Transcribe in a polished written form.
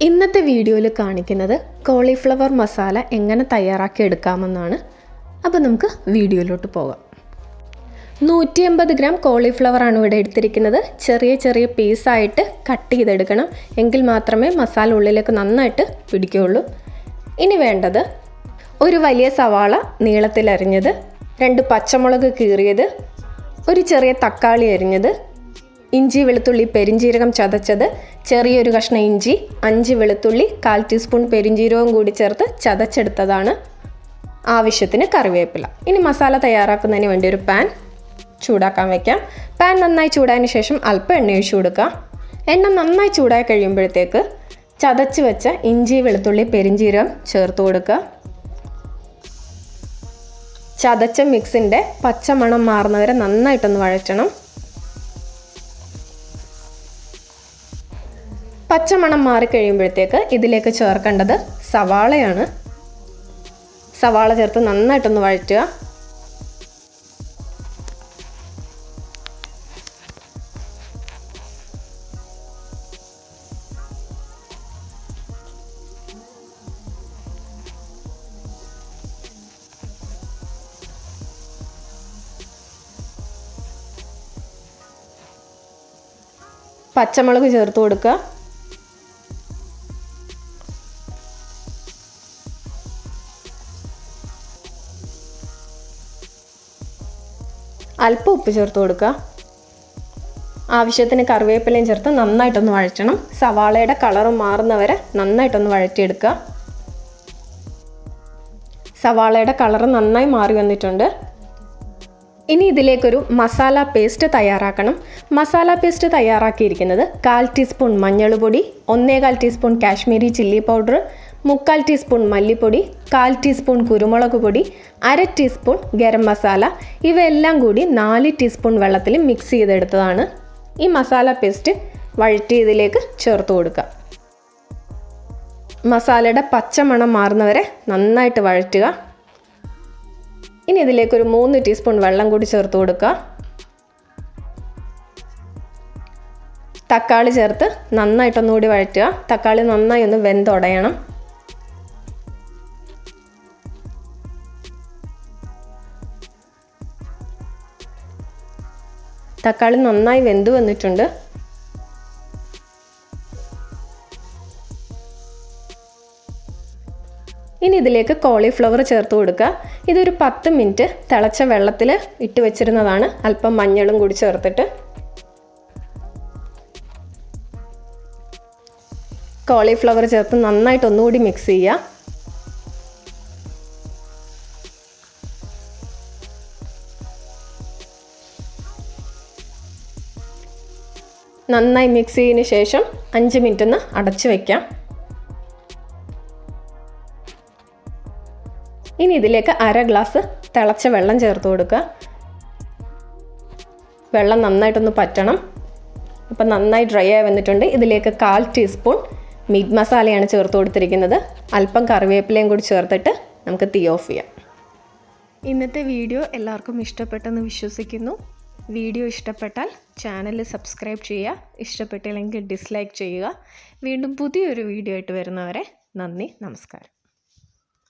ഇന്നത്തെ വീഡിയോയിൽ കാണിക്കുന്നത് കോളിഫ്ലവർ മസാല എങ്ങനെ തയ്യാറാക്കി എടുക്കാമെന്നാണ്. അപ്പോൾ നമുക്ക് വീഡിയോയിലോട്ട് പോകാം. 150 ഗ്രാം കോളിഫ്ലവറാണ് ഇവിടെ എടുത്തിരിക്കുന്നത്. ചെറിയ ചെറിയ പീസായിട്ട് കട്ട് ചെയ്തെടുക്കണം, എങ്കിൽ മാത്രമേ മസാല ഉള്ളിലേക്ക് നന്നായിട്ട് പിടിക്കുകയുള്ളൂ. ഇനി വേണ്ടത് ഒരു വലിയ സവാള നീളത്തിൽ അരിഞ്ഞത്, 2 പച്ചമുളക് കീറിയത്, ഒരു ചെറിയ തക്കാളി അരിഞ്ഞത്, ഇഞ്ചി വെളുത്തുള്ളി പെരിഞ്ജീരകം ചതച്ചത്, ചെറിയൊരു കഷ്ണം ഇഞ്ചി, 5 വെളുത്തുള്ളി, 1/4 ടീസ്പൂൺ പെരിഞ്ജീരകവും കൂടി ചേർത്ത് ചതച്ചെടുത്തതാണ്. ആവശ്യത്തിന് കറിവേപ്പില. ഇനി മസാല തയ്യാറാക്കുന്നതിന് വേണ്ടി ഒരു പാൻ ചൂടാക്കാൻ വയ്ക്കാം. പാൻ നന്നായി ചൂടായതിന് ശേഷം അല്പം എണ്ണ ഒഴിച്ചു കൊടുക്കുക. എണ്ണ നന്നായി ചൂടായി കഴിയുമ്പോഴത്തേക്ക് ചതച്ച് വെച്ച ഇഞ്ചി വെളുത്തുള്ളി പെരിഞ്ജീരകം ചേർത്ത് കൊടുക്കുക. ചതച്ച മിക്സിൻ്റെ പച്ചമണം മാറുന്നവരെ നന്നായിട്ടൊന്ന് വഴറ്റണം. പച്ചമണം മാറിക്കഴിയുമ്പോഴത്തേക്ക് ഇതിലേക്ക് ചേർക്കേണ്ടത് സവാളയാണ്. സവാള ചേർത്ത് നന്നായിട്ടൊന്ന് വഴറ്റുക. പച്ചമുളക് ചേർത്ത് കൊടുക്കുക. അല്പം ഉപ്പ് ചേർത്ത് കൊടുക്കുക. ആവശ്യത്തിന് കറിവേപ്പിലയും ചേർത്ത് നന്നായിട്ടൊന്ന് വഴറ്റണം. സവാളയുടെ കളറ് മാറുന്നവരെ നന്നായിട്ടൊന്ന് വഴറ്റിയെടുക്കുക. സവാളയുടെ കളറ് നന്നായി മാറി വന്നിട്ടുണ്ട്. ഇനി ഇതിലേക്കൊരു മസാല പേസ്റ്റ് തയ്യാറാക്കണം. മസാല പേസ്റ്റ് തയ്യാറാക്കിയിരിക്കുന്നത് 1/4 ടീസ്പൂൺ മഞ്ഞൾപ്പൊടി, 1/4 teaspoon Kashmiri chilli powder, 3/4 teaspoon മല്ലിപ്പൊടി, 1/4 ടീസ്പൂൺ കുരുമുളക് പൊടി, 1/2 ടീസ്പൂൺ ഗരം മസാല, ഇവയെല്ലാം കൂടി 4 ടീസ്പൂൺ വെള്ളത്തിൽ മിക്സ് ചെയ്തെടുത്തതാണ്. ഈ മസാല പേസ്റ്റ് വഴറ്റിയതിലേക്ക് ചേർത്ത് കൊടുക്കുക. മസാലയുടെ പച്ചമണം മാറുന്നവരെ നന്നായിട്ട് വഴറ്റുക. ഇനി ഇതിലേക്കൊരു 3 ടീസ്പൂൺ വെള്ളം കൂടി ചേർത്ത് കൊടുക്കുക. തക്കാളി ചേർത്ത് നന്നായിട്ടൊന്നുകൂടി വഴറ്റുക. തക്കാളി നന്നായി ഒന്ന് വെന്തുടയണം. തക്കാളി നന്നായി വെന്തു വന്നിട്ടുണ്ട്. ഇനി ഇതിലേക്ക് കോളിഫ്ലവർ ചേർത്ത് കൊടുക്കുക. ഇതൊരു 10 മിനിറ്റ് തിളച്ച വെള്ളത്തിൽ ഇട്ട് വെച്ചിരുന്നതാണ്. അല്പം മഞ്ഞളും കൂടി ചേർത്തിട്ട് കോളിഫ്ലവർ ചേർത്ത് നന്നായിട്ട് ഒന്നുകൂടി മിക്സ് ചെയ്യുക. നന്നായി മിക്സ് ചെയ്തതിന് ശേഷം 5 മിനിറ്റ് ഒന്ന് അടച്ചു വയ്ക്കാം. ഇനി ഇതിലേക്ക് 1/2 ഗ്ലാസ് തിളച്ച വെള്ളം ചേർത്ത് കൊടുക്കുക. വെള്ളം നന്നായിട്ടൊന്ന് പറ്റണം. ഇപ്പം നന്നായി ഡ്രൈ ആയി വന്നിട്ടുണ്ട്. ഇതിലേക്ക് 1/4 ടീസ്പൂൺ മീറ്റ് മസാലയാണ് ചേർത്ത് കൊടുത്തിരിക്കുന്നത്. അല്പം കറിവേപ്പിലയും കൂടി ചേർത്തിട്ട് നമുക്ക് തീ ഓഫ് ചെയ്യാം. ഇന്നത്തെ വീഡിയോ എല്ലാവർക്കും ഇഷ്ടപ്പെട്ടെന്ന് വിശ്വസിക്കുന്നു. വീഡിയോ ഇഷ്ടപ്പെട്ടാൽ ചാനൽ സബ്സ്ക്രൈബ് ചെയ്യുക. ഇഷ്ടപ്പെട്ടില്ലെങ്കിൽ ഡിസ്ലൈക്ക് ചെയ്യുക. വീണ്ടും പുതിയൊരു വീഡിയോ ആയിട്ട് വരുന്നവരെ നന്ദി, നമസ്കാരം.